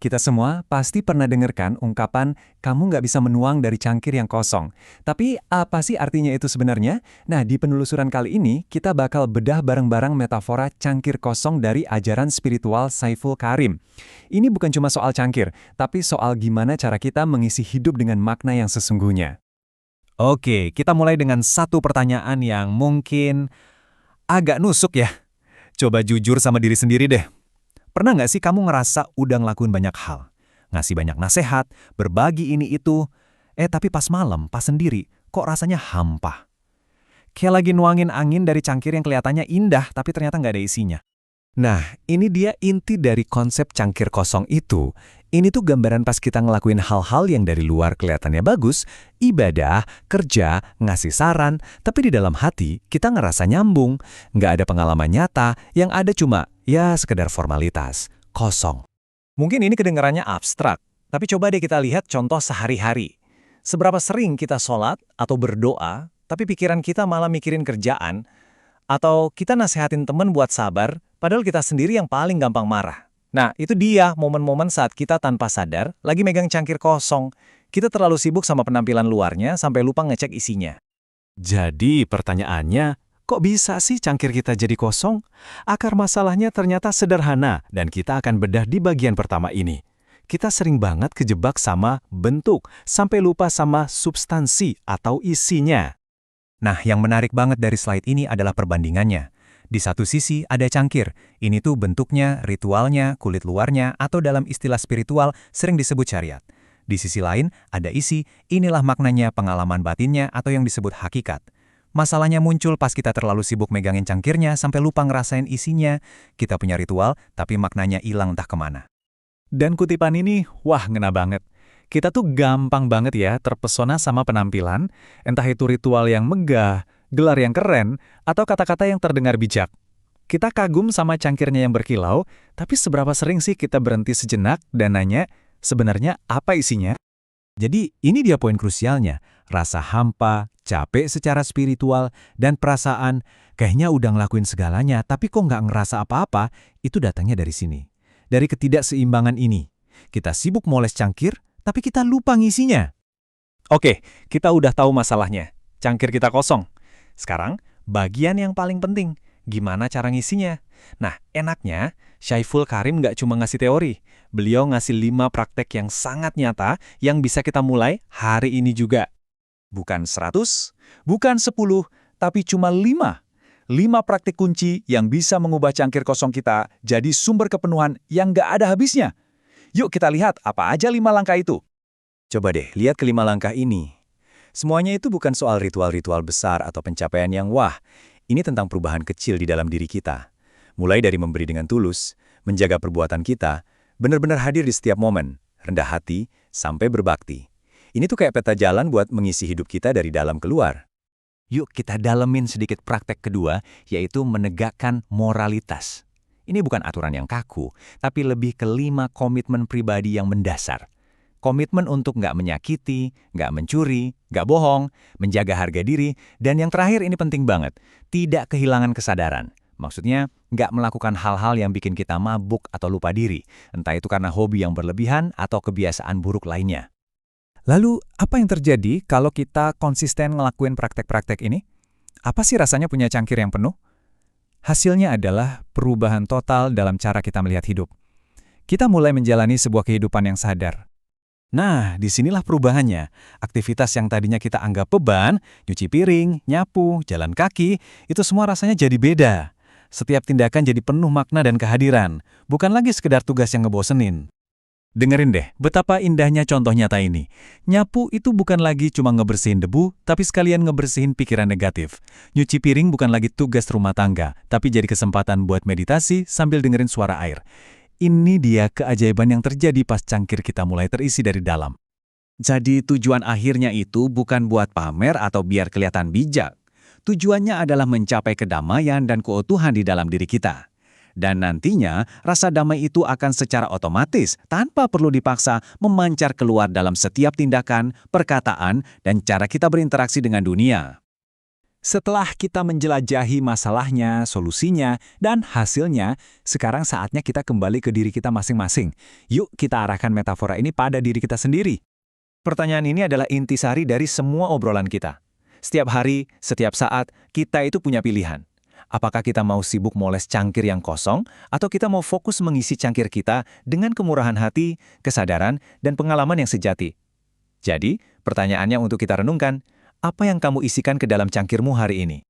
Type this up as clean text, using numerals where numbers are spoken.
Kita semua pasti pernah dengarkan ungkapan, kamu nggak bisa menuang dari cangkir yang kosong. Tapi apa sih artinya itu sebenarnya? Nah, di penelusuran kali ini, kita bakal bedah bareng-bareng metafora cangkir kosong dari ajaran spiritual Saiful Karim. Ini bukan cuma soal cangkir, tapi soal gimana cara kita mengisi hidup dengan makna yang sesungguhnya. Oke, kita mulai dengan satu pertanyaan yang mungkin agak nusuk ya. Coba jujur sama diri sendiri deh. Pernah nggak sih kamu ngerasa udah ngelakuin banyak hal? Ngasih banyak nasihat, berbagi ini itu. Tapi pas malam, pas sendiri, kok rasanya hampa? Kayak lagi nuangin angin dari cangkir yang kelihatannya indah, tapi ternyata nggak ada isinya. Nah, ini dia inti dari konsep cangkir kosong itu. Ini tuh gambaran pas kita ngelakuin hal-hal yang dari luar kelihatannya bagus, ibadah, kerja, ngasih saran, tapi di dalam hati kita ngerasa nyambung. Nggak ada pengalaman nyata, yang ada cuma, ya sekedar formalitas, kosong. Mungkin ini kedengarannya abstrak, tapi coba deh kita lihat contoh sehari-hari. Seberapa sering kita sholat atau berdoa, tapi pikiran kita malah mikirin kerjaan, atau kita nasehatin temen buat sabar, padahal kita sendiri yang paling gampang marah. Nah, itu dia momen-momen saat kita tanpa sadar lagi megang cangkir kosong. Kita terlalu sibuk sama penampilan luarnya sampai lupa ngecek isinya. Jadi pertanyaannya, kok bisa sih cangkir kita jadi kosong? Akar masalahnya ternyata sederhana dan kita akan bedah di bagian pertama ini. Kita sering banget kejebak sama bentuk, sampai lupa sama substansi atau isinya. Nah, yang menarik banget dari slide ini adalah perbandingannya. Di satu sisi ada cangkir, ini tuh bentuknya, ritualnya, kulit luarnya, atau dalam istilah spiritual sering disebut syariat. Di sisi lain ada isi, inilah maknanya pengalaman batinnya atau yang disebut hakikat. Masalahnya muncul pas kita terlalu sibuk megangin cangkirnya sampai lupa ngerasain isinya. Kita punya ritual, tapi maknanya hilang entah kemana. Dan kutipan ini, wah ngena banget. Kita tuh gampang banget ya terpesona sama penampilan, entah itu ritual yang megah, gelar yang keren, atau kata-kata yang terdengar bijak. Kita kagum sama cangkirnya yang berkilau, tapi seberapa sering sih kita berhenti sejenak dan nanya, sebenarnya apa isinya? Jadi ini dia poin krusialnya, rasa hampa, capek secara spiritual, dan perasaan, kayaknya udah ngelakuin segalanya, tapi kok nggak ngerasa apa-apa, itu datangnya dari sini. Dari ketidakseimbangan ini. Kita sibuk moles cangkir, tapi kita lupa ngisinya. Oke, kita udah tahu masalahnya. Cangkir kita kosong. Sekarang, bagian yang paling penting. Gimana cara ngisinya? Nah, enaknya, Saiful Karim nggak cuma ngasih teori. Beliau ngasih 5 praktek yang sangat nyata yang bisa kita mulai hari ini juga. Bukan 100, bukan 10, tapi cuma 5. 5 praktik kunci yang bisa mengubah cangkir kosong kita jadi sumber kepenuhan yang nggak ada habisnya. Yuk kita lihat apa aja 5 langkah itu. Coba deh, lihat ke 5 langkah ini. Semuanya itu bukan soal ritual-ritual besar atau pencapaian yang wah. Ini tentang perubahan kecil di dalam diri kita. Mulai dari memberi dengan tulus, menjaga perbuatan kita, benar-benar hadir di setiap momen, rendah hati, sampai berbakti. Ini tuh kayak peta jalan buat mengisi hidup kita dari dalam keluar. Yuk kita dalemin sedikit praktek kedua, yaitu menegakkan moralitas. Ini bukan aturan yang kaku, tapi lebih ke 5 komitmen pribadi yang mendasar. Komitmen untuk nggak menyakiti, nggak mencuri, nggak bohong, menjaga harga diri, dan yang terakhir ini penting banget, tidak kehilangan kesadaran. Maksudnya, nggak melakukan hal-hal yang bikin kita mabuk atau lupa diri, entah itu karena hobi yang berlebihan atau kebiasaan buruk lainnya. Lalu, apa yang terjadi kalau kita konsisten ngelakuin praktek-praktek ini? Apa sih rasanya punya cangkir yang penuh? Hasilnya adalah perubahan total dalam cara kita melihat hidup. Kita mulai menjalani sebuah kehidupan yang sadar. Nah, disinilah perubahannya. Aktivitas yang tadinya kita anggap beban, nyuci piring, nyapu, jalan kaki, itu semua rasanya jadi beda. Setiap tindakan jadi penuh makna dan kehadiran, bukan lagi sekedar tugas yang ngebosenin. Dengerin deh, betapa indahnya contoh nyata ini. Nyapu itu bukan lagi cuma ngebersihin debu, tapi sekalian ngebersihin pikiran negatif. Nyuci piring bukan lagi tugas rumah tangga, tapi jadi kesempatan buat meditasi sambil dengerin suara air. Ini dia keajaiban yang terjadi pas cangkir kita mulai terisi dari dalam. Jadi tujuan akhirnya itu bukan buat pamer atau biar kelihatan bijak. Tujuannya adalah mencapai kedamaian dan keutuhan di dalam diri kita. Dan nantinya, rasa damai itu akan secara otomatis, tanpa perlu dipaksa, memancar keluar dalam setiap tindakan, perkataan, dan cara kita berinteraksi dengan dunia. Setelah kita menjelajahi masalahnya, solusinya, dan hasilnya, sekarang saatnya kita kembali ke diri kita masing-masing. Yuk kita arahkan metafora ini pada diri kita sendiri. Pertanyaan ini adalah intisari dari semua obrolan kita. Setiap hari, setiap saat, kita itu punya pilihan. Apakah kita mau sibuk moles cangkir yang kosong, atau kita mau fokus mengisi cangkir kita dengan kemurahan hati, kesadaran, dan pengalaman yang sejati? Jadi, pertanyaannya untuk kita renungkan, apa yang kamu isikan ke dalam cangkirmu hari ini?